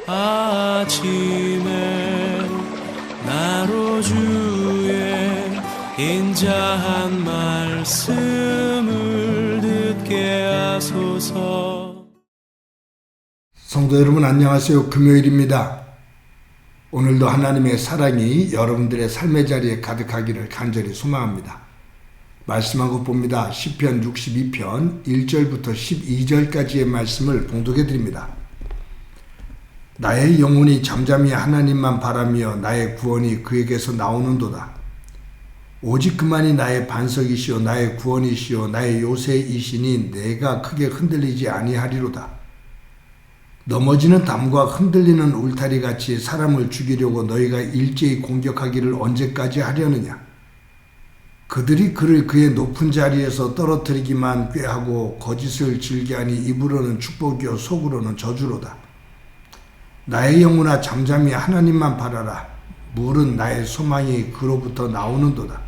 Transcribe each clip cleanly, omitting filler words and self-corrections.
아침에 나로 주의 인자한 말씀을 듣게 하소서. 성도 여러분 안녕하세요. 금요일입니다. 오늘도 하나님의 사랑이 여러분들의 삶의 자리에 가득하기를 간절히 소망합니다. 말씀한 것 봅니다. 시편 62편 1절부터 12절까지의 말씀을 봉독해 드립니다. 나의 영혼이 잠잠히 하나님만 바라며 나의 구원이 그에게서 나오는도다. 오직 그만이 나의 반석이시오 나의 구원이시오 나의 요새이시니 내가 크게 흔들리지 아니하리로다. 넘어지는 담과 흔들리는 울타리같이 사람을 죽이려고 너희가 일제히 공격하기를 언제까지 하려느냐. 그들이 그를 그의 높은 자리에서 떨어뜨리기만 꾀하고 거짓을 즐겨하니 입으로는 축복이요 속으로는 저주로다. 나의 영혼아 잠잠히 하나님만 바라라. 물은 나의 소망이 그로부터 나오는도다.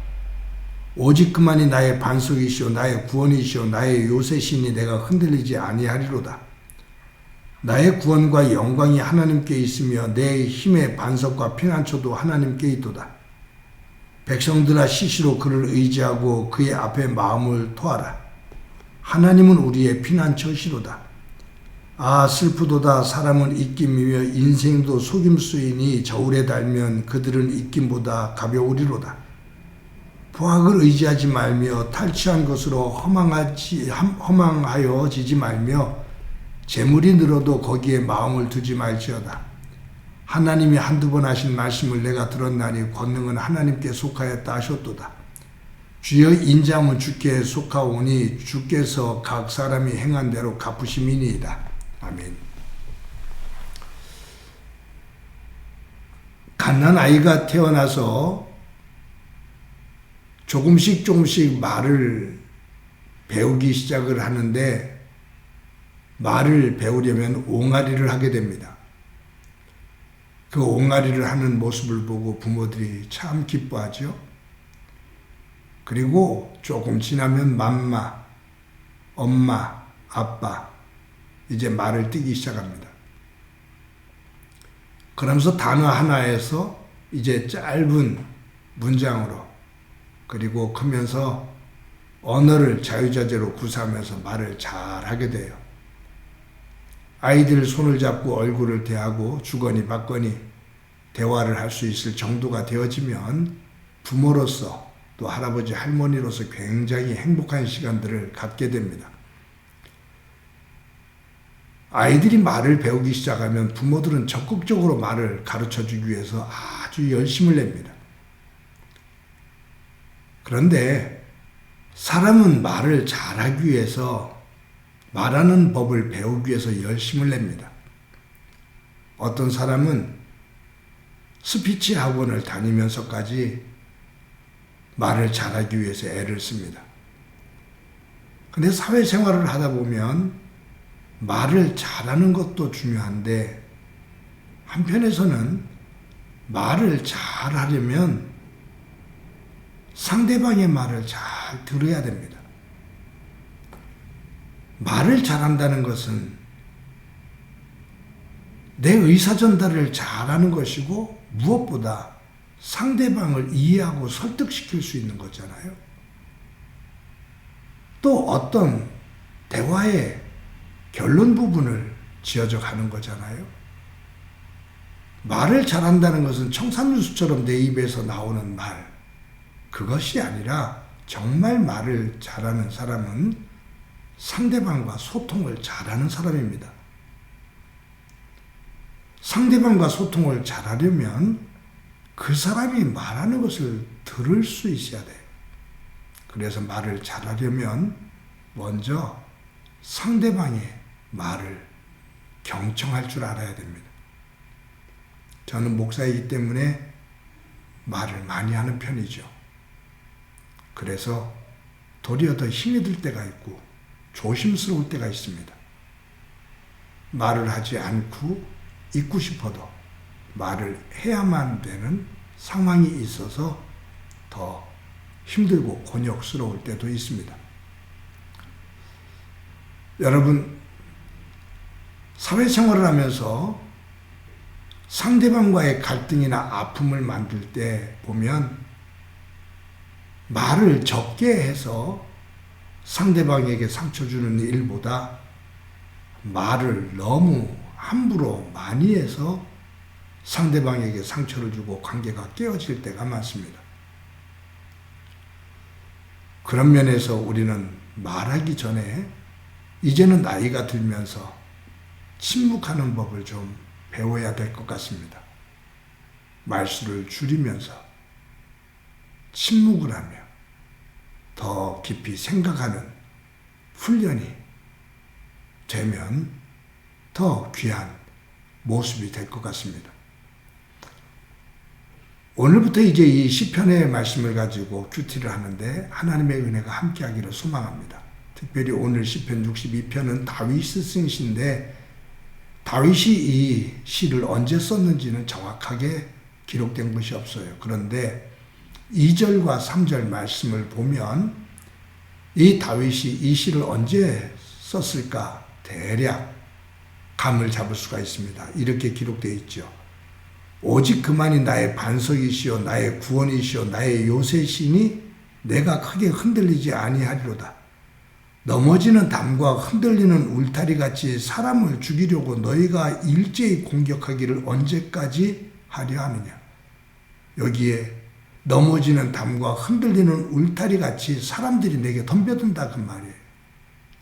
오직 그만이 나의 반석이시오 나의 구원이시오 나의 요새시니 내가 흔들리지 아니하리로다. 나의 구원과 영광이 하나님께 있으며 내 힘의 반석과 피난처도 하나님께 있도다. 백성들아 시시로 그를 의지하고 그의 앞에 마음을 토하라. 하나님은 우리의 피난처시로다. 아 슬프도다. 사람은 입김이며 인생도 속임수이니 저울에 달면 그들은 입김보다 가벼우리로다. 포악을 의지하지 말며 탈취한 것으로 허망하여지지 말며 재물이 늘어도 거기에 마음을 두지 말지어다. 하나님이 한두 번 하신 말씀을 내가 들었나니 권능은 하나님께 속하였다 하셨도다. 주여 인자함은 주께 속하오니 주께서 각 사람이 행한 대로 갚으심이니이다. 아멘. 갓난아이가 태어나서 조금씩 말을 배우기 시작을 하는데 말을 배우려면 옹알이를 하게 됩니다. 그 옹알이를 하는 모습을 보고 부모들이 참 기뻐하죠. 그리고 조금 지나면 맘마, 엄마, 아빠 이제 말을 띄기 시작합니다. 그러면서 단어 하나에서 이제 짧은 문장으로 그리고 크면서 언어를 자유자재로 구사하면서 말을 잘하게 돼요. 아이들 손을 잡고 얼굴을 대하고 주거니 받거니 대화를 할 수 있을 정도가 되어지면 부모로서 또 할아버지 할머니로서 굉장히 행복한 시간들을 갖게 됩니다. 아이들이 말을 배우기 시작하면 부모들은 적극적으로 말을 가르쳐주기 위해서 아주 열심을 냅니다. 그런데 사람은 말을 잘하기 위해서 말하는 법을 배우기 위해서 열심을 냅니다. 어떤 사람은 스피치 학원을 다니면서까지 말을 잘하기 위해서 애를 씁니다. 근데 사회생활을 하다 보면 말을 잘하는 것도 중요한데 한편에서는 말을 잘하려면 상대방의 말을 잘 들어야 됩니다. 말을 잘한다는 것은 내 의사전달을 잘하는 것이고 무엇보다 상대방을 이해하고 설득시킬 수 있는 거잖아요. 또 어떤 대화의 결론 부분을 지어져 가는 거잖아요. 말을 잘한다는 것은 청산유수처럼 내 입에서 나오는 말, 그것이 아니라 정말 말을 잘하는 사람은 상대방과 소통을 잘하는 사람입니다. 상대방과 소통을 잘하려면 그 사람이 말하는 것을 들을 수 있어야 돼요. 그래서 말을 잘하려면 먼저 상대방의 말을 경청할 줄 알아야 됩니다. 저는 목사이기 때문에 말을 많이 하는 편이죠. 그래서 도리어 더 힘이 들 때가 있고 조심스러울 때가 있습니다. 말을 하지 않고 있고 싶어도 말을 해야만 되는 상황이 있어서 더 힘들고 곤욕스러울 때도 있습니다. 여러분, 사회생활을 하면서 상대방과의 갈등이나 아픔을 만들 때 보면 말을 적게 해서 상대방에게 상처 주는 일보다 말을 너무 함부로 많이 해서 상대방에게 상처를 주고 관계가 깨어질 때가 많습니다. 그런 면에서 우리는 말하기 전에 이제는 나이가 들면서 침묵하는 법을 좀 배워야 될 것 같습니다. 말수를 줄이면서 침묵을 하며 더 깊이 생각하는 훈련이 되면 더 귀한 모습이 될 것 같습니다. 오늘부터 이제 이 시편의 말씀을 가지고 큐티를 하는데 하나님의 은혜가 함께하기를 소망합니다. 특별히 오늘 시편 62편은 다윗이 쓴 시인데 다윗이 이 시를 언제 썼는지는 정확하게 기록된 것이 없어요. 그런데 2절과 3절 말씀을 보면 이 다윗이 이 시를 언제 썼을까 대략 감을 잡을 수가 있습니다. 이렇게 기록되어 있죠. 오직 그만이 나의 반석이시요 나의 구원이시요 나의 요새시니 내가 크게 흔들리지 아니하리로다. 넘어지는 담과 흔들리는 울타리같이 사람을 죽이려고 너희가 일제히 공격하기를 언제까지 하려 하느냐. 여기에 넘어지는 담과 흔들리는 울타리같이 사람들이 내게 덤벼든다 그 말이에요.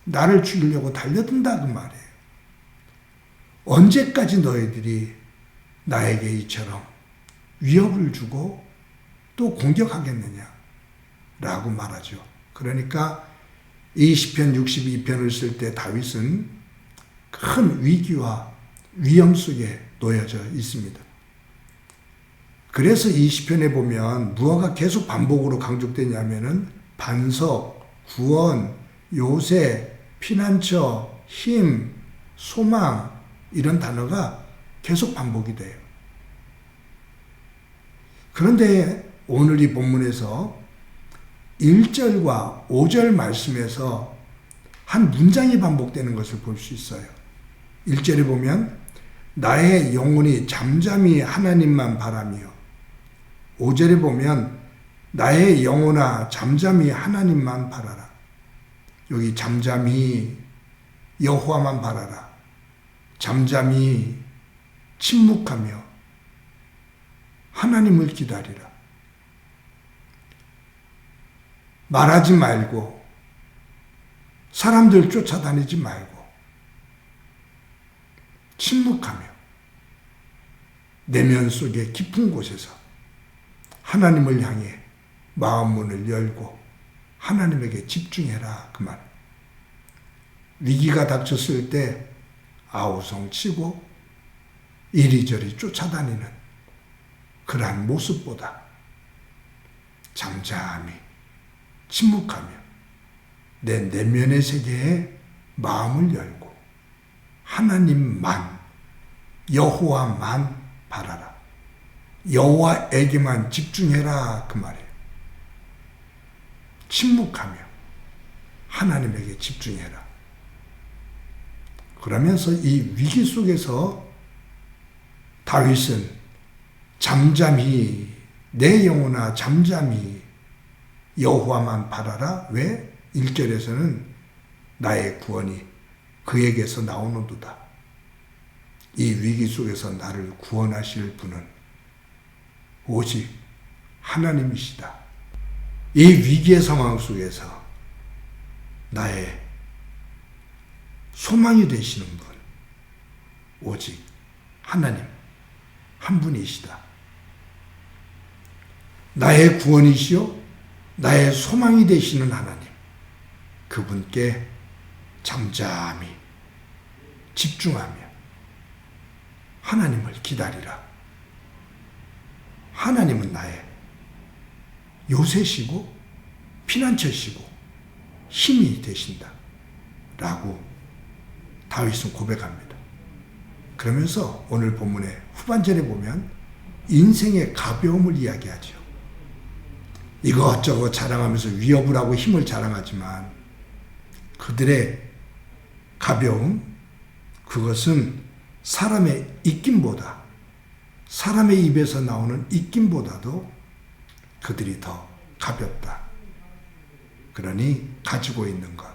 나를 죽이려고 달려든다 그 말이에요. 언제까지 너희들이 나에게 이처럼 위협을 주고 또 공격하겠느냐 라고 말하죠. 그러니까 이 시편 62편을 쓸 때 다윗은 큰 위기와 위험 속에 놓여져 있습니다. 그래서 이 시편에 보면 무엇가 계속 반복으로 강조되냐면은 반석, 구원, 요새, 피난처, 힘, 소망 이런 단어가 계속 반복이 돼요. 그런데 오늘 이 본문에서 1절과 5절 말씀에서 한 문장이 반복되는 것을 볼 수 있어요. 1절에 보면 나의 영혼이 잠잠히 하나님만 바라며 5절에 보면 나의 영혼아 잠잠히 하나님만 바라라. 여기 잠잠히 여호와만 바라라. 잠잠히 침묵하며 하나님을 기다리라. 말하지 말고 사람들 쫓아다니지 말고 침묵하며 내면 속의 깊은 곳에서 하나님을 향해 마음 문을 열고 하나님에게 집중해라 그 말. 위기가 닥쳤을 때 아우성치고 이리저리 쫓아다니는 그러한 모습보다 잠잠히 침묵하며 내 내면의 세계에 마음을 열고 하나님만 여호와만 바라라. 여호와에게만 집중해라 그 말이에요. 침묵하며 하나님에게 집중해라. 그러면서 이 위기 속에서 다윗은 잠잠히 내 영혼아 잠잠히 여호와만 바라라. 왜? 1절에서는 나의 구원이 그에게서 나오는도다. 이 위기 속에서 나를 구원하실 분은 오직 하나님이시다. 이 위기의 상황 속에서 나의 소망이 되시는 분 오직 하나님 한 분이시다. 나의 구원이시요 나의 소망이 되시는 하나님 그분께 잠잠히 집중하며 하나님을 기다리라. 하나님은 나의 요새시고 피난처시고 힘이 되신다 라고 다윗은 고백합니다. 그러면서 오늘 본문의 후반절에 보면 인생의 가벼움을 이야기하죠. 이것저것 자랑하면서 위협을 하고 힘을 자랑하지만 그들의 가벼움, 그것은 사람의 입김보다 사람의 입에서 나오는 입김보다도 그들이 더 가볍다. 그러니 가지고 있는 것,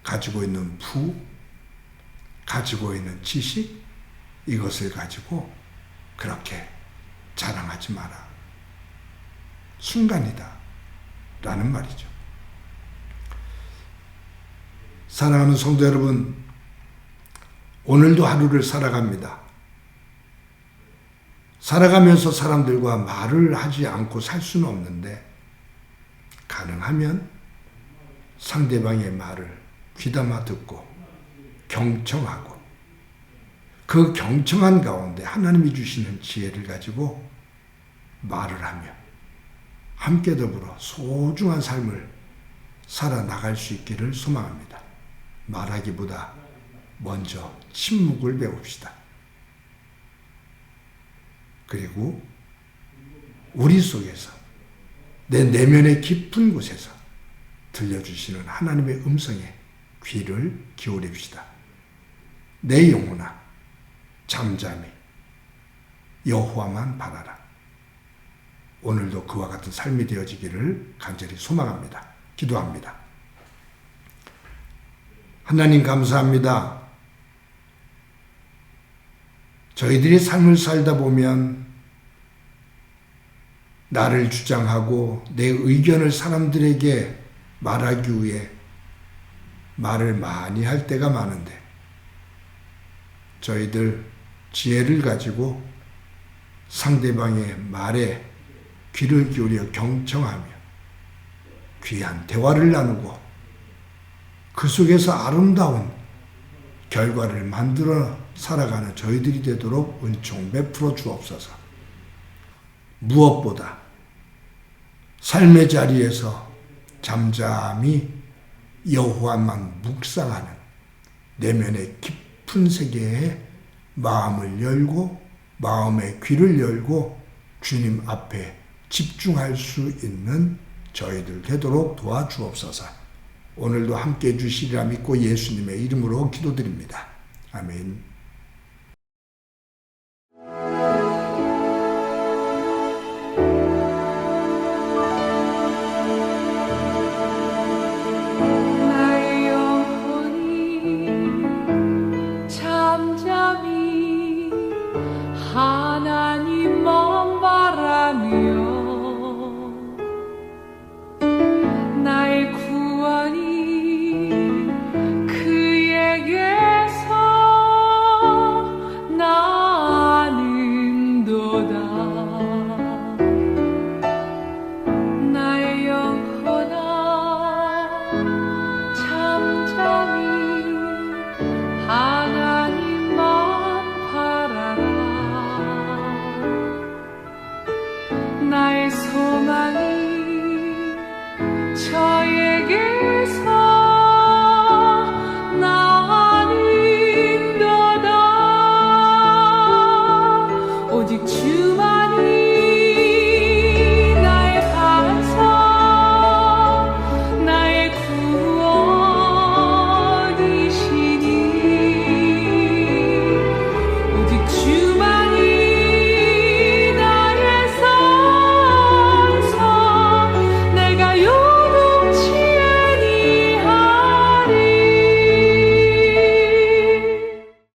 가지고 있는 부, 가지고 있는 지식, 이것을 가지고 그렇게 자랑하지 마라. 순간이다. 라는 말이죠. 사랑하는 성도 여러분, 오늘도 하루를 살아갑니다. 살아가면서 사람들과 말을 하지 않고 살 수는 없는데, 가능하면 상대방의 말을 귀담아 듣고 경청하고, 그 경청한 가운데 하나님이 주시는 지혜를 가지고 말을 하며 함께 더불어 소중한 삶을 살아나갈 수 있기를 소망합니다. 말하기보다 먼저 침묵을 배웁시다. 그리고 우리 속에서 내 내면의 깊은 곳에서 들려주시는 하나님의 음성에 귀를 기울입시다. 내 영혼아 잠잠히 여호와만 바라라. 오늘도 그와 같은 삶이 되어지기를 간절히 소망합니다. 기도합니다. 하나님 감사합니다. 저희들이 삶을 살다 보면 나를 주장하고 내 의견을 사람들에게 말하기 위해 말을 많이 할 때가 많은데, 저희들 지혜를 가지고 상대방의 말에 귀를 기울여 경청하며 귀한 대화를 나누고 그 속에서 아름다운 결과를 만들어 살아가는 저희들이 되도록 은총 베풀어 주옵소서. 무엇보다 삶의 자리에서 잠잠히 여호와만 묵상하는 내면의 깊은 세계에 마음을 열고 마음의 귀를 열고 주님 앞에 집중할 수 있는 저희들 되도록 도와주옵소서. 오늘도 함께해 주시리라 믿고 예수님의 이름으로 기도드립니다. 아멘. 나의 영혼이 잠잠히 하나님